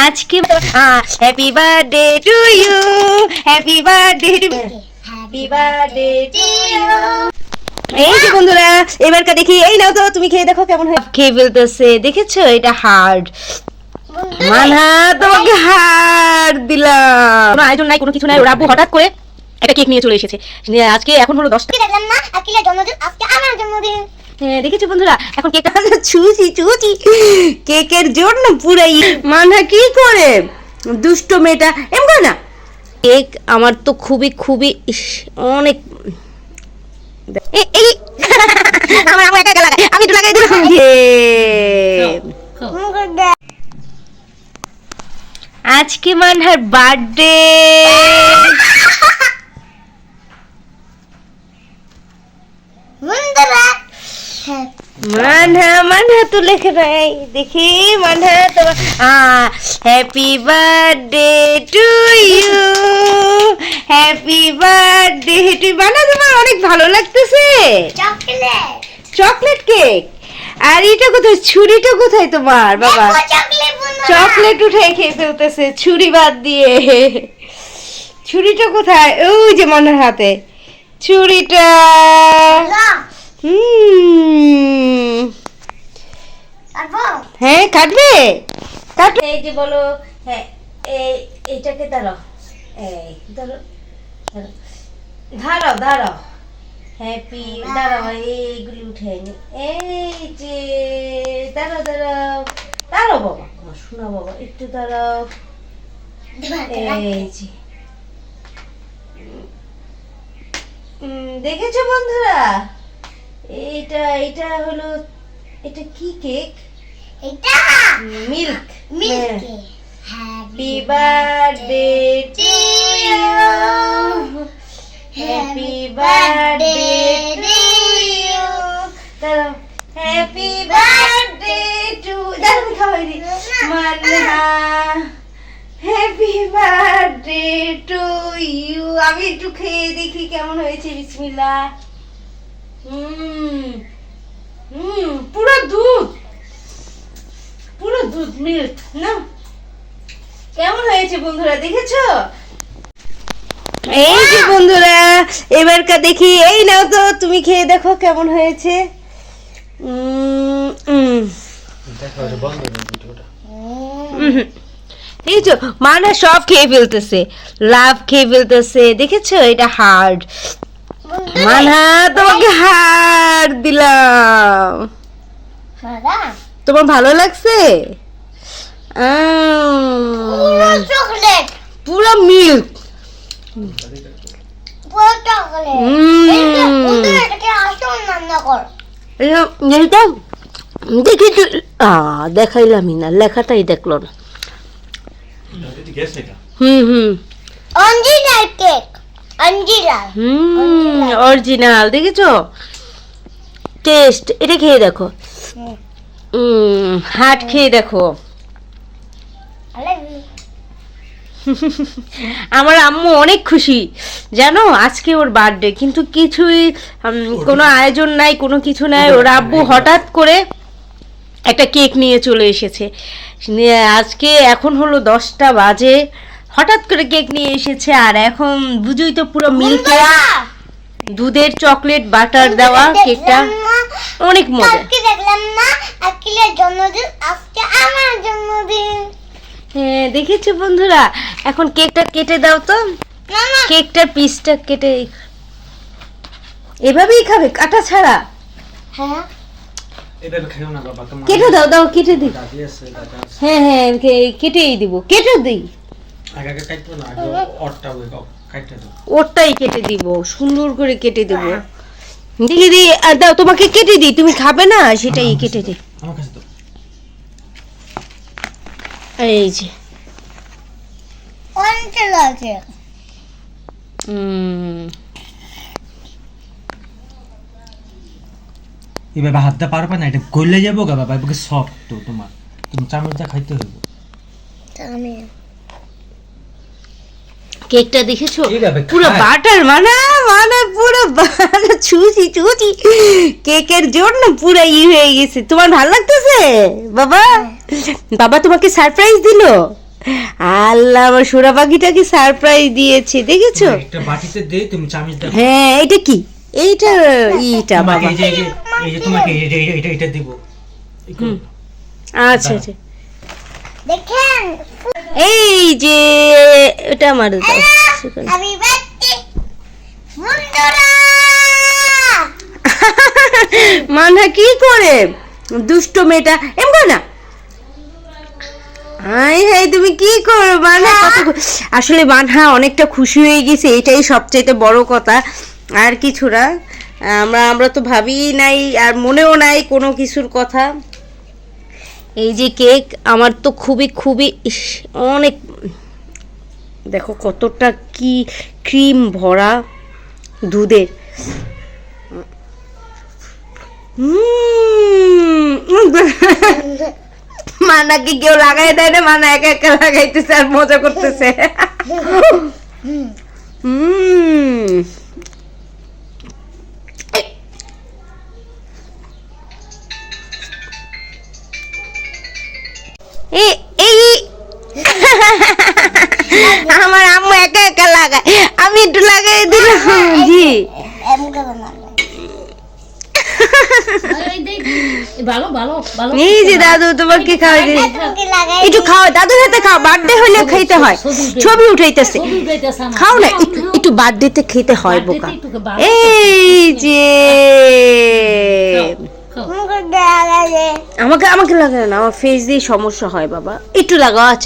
আজকে happy birthday to you, happy birthday to, happy birthday to you. এই যে বন্ধুরা এবারটা দেখি, এই নাও তো তুমি খেয়ে দেখো কেমন হয়। খেয়ে ফেলতেছে, দেখেছো? এটা হার্ড। মানহা তোমাকে হার দিলাম। কোনো আয়োজন নাই, কোনো কিছু নাই, ওর আব্বু হঠাৎ করে একটা কেক নিয়ে চলে এসেছে। আজকে এখন হলো 10টা। দেখলাম না আকিলের জন্মদিন, আজকে আমার জন্মদিন। হ্যাঁ দেখেছো বন্ধুরা, এখন কেকটা ছুঁচি কেকের জন্য পুরাই। মানহা কি করে দুষ্ট মেয়েটা এম করে না। কেক আমার তো খুবই খুবই অনেক আমার একা একা লাগাই, আমি একটু লাগাই দিলাম। আজকে মানহার বার্থডে। মানহা তো লেখে নাই, দেখি মানহা তোমার happy birthday to you, happy birthday to. Manha তোমার অনেক ভালো লাগতেছে। Chocolate cake. আর এটা কোথায়, ছুরিটা কোথায় তোমার? বাবা চকলেট উঠে খেয়ে ফেলতেছে ছুরি বাদ দিয়ে। ছুরিটা কোথায়? ওই যে মানহার হাতে ছুরিটা। হ্যাঁ কাটবে, কাটবে। এই যে বলো, হ্যাঁ এইটাকে দাঁড়াও, এই দাঁড়াও দাঁড়াও, হ্যাপি দাঁড়াও, এইগুলি উঠে নি। এই যে দাঁড়াও দাঁড়াও দাঁড়াও বাবা, আমার শোনা বাবা, একটু দাঁড়াও। এই যে দেখেছো বন্ধুরা, এটা হলো, এটা কি কেক? এটা milk. Milk. Happy birthday to you, happy birthday to you. দাঁড়াও, হ্যাপি বার্থডে টু, দাঁড়াও খাওয়াই দি। Manha happy birthday to you. আমি একটু খেয়ে দেখি কেমন হয়েছে। বিসমিল্লাহ। পুরো দুধ, পুরো দুধ মিল্ক না। কেমন হয়েছে বন্ধুরা, দেখেছো? এই যে বন্ধুরা এবারটা দেখি, এই নাও তো তুমি খেয়ে দেখো কেমন হয়েছে। দেখেছো মানে সব খেয়ে ফেলতেছে, লাভ খেয়ে ফেলতেছে, দেখেছো? এটা হার্ড। মানহা তোমাকে হার দিলাম। তোমার ভালো লাগছে? চকলেট, পুরো মিল্ক, পুরো চকলেট। এটাকে আসল রান্না কর। এইটা দেখি তো, দেখাইলামই না, লেখাটাই দেখলো না। Original cake, original. অরিজিনাল, দেখেছো? টেস্ট, এটা খেয়ে দেখো। হাট খেয়ে দেখো। আমার আম্মু অনেক খুশি জানো, আজকে ওর বার্থডে, কিন্তু কিছুই কোনো আয়োজন নাই, কোনো কিছু নাই। ওর আব্বু হঠাৎ করে একটা কেক নিয়ে চলে এসেছে। আজকে এখন হলো 10টা বাজে, হঠাৎ করে কেক নিয়ে এসেছে। আর এখন বুঝুই তো, পুরো মিল্কে দুধের চকলেট বাটার দেওয়া কেকটা অনেক মজা। আজকে দেখলাম না আকিলের জন্মদিন, আজকে আমার জন্মদিন। হ্যাঁ দেখেছো বন্ধুরা, এখন কেকটা কেটে দাও তো। কেকটার পিসটা কেটে এভাবেই খাবে, কাটা ছাড়া? হ্যাঁ এভাবে খাও না বাবা, তোমার কেটে দাও, দাও কেটে দিই। দাদি আছে, দাদা আছে। হ্যাঁ হ্যাঁ কেটেই দিব, কেটে দিই। আগে কাটবো না, আগে অটটা ওই কাটতে দাও। ওরটাই কেটে দিব, সুন্দর করে কেটে দেব। দেখি দি, দাও তোমাকে কেটে দিই, তুমি খাবে না সেটাই কেটে দিই। আমার কাছে দাও। এই যে অরিজিনাল আছে। এভাবে হাতটা পারবে না, এটা গলে যাবো গা বাবা, এবারে সফট তো তোমার, তুমি চামচটা খাইতে হইব। আমি কেকটা দেখেছো, এইভাবে পুরো খায়। বাটার, মানে পুরো ছুচি কেকের জন্য পুরো হয়ে গেছে। তোমার ভালো লাগতেছে বাবা? বাবা তোমাকে সারপ্রাইজ দিলো। আল্লাহ, আমার সোনা পাখিটাকে সারপ্রাইজ দিয়েছে, দেখেছো? একটা বাটিতে দে, তুমি চামচ দাও। হ্যাঁ, এটা কি? এইটা ইটা তোমাকে বাবা। এই যে তোমাকে এটা দিব। আচ্ছা আচ্ছা, দেখেন এই যে এটা আমার দাও। হ্যাপি বার্থডে বন্ধুরা। মানহা কি করে দুষ্ট মেয়েটা এম করে না। হাই হাই, তুমি কি করো মানহা? আসলে মানহা অনেকটা খুশি হয়ে গেছে, এটাই সবচেয়ে বড় কথা, আর কিছু না। আমরা তো ভাবি নাই আর মনেও নাই কোনো কিছুর কথা। এই যে কেক, আমার তো খুবই খুবই অনেক, দেখো কতটা কি ক্রিম ভরা দুধের। মানাকে কেউ লাগাই দেয় না, মানা একা একা লাগাইতেছে আর মজা করতেছে। আমার আম্মু একা একা লাগায়, আমি একটু লাগাই দিলাম। জি, এমন করে না ভালো ভালো ভালো। এই যে দাদু তোমাকে খাওয়াই দিই, তোমাকে লাগাই একটু খাও, দাদুর হাতে খাও, বার্থডে হলে খাইতে হয়। ছবি উঠাইতেছে, খাও না, একটু বার্থডেতে খেতে হয় বোকা। এই যে তোমাকে লাগাই আমাকে লাগায় না, আমার ফেস দিয়ে সমস্যা হয় বাবা, একটু লাগাও। আচ্ছা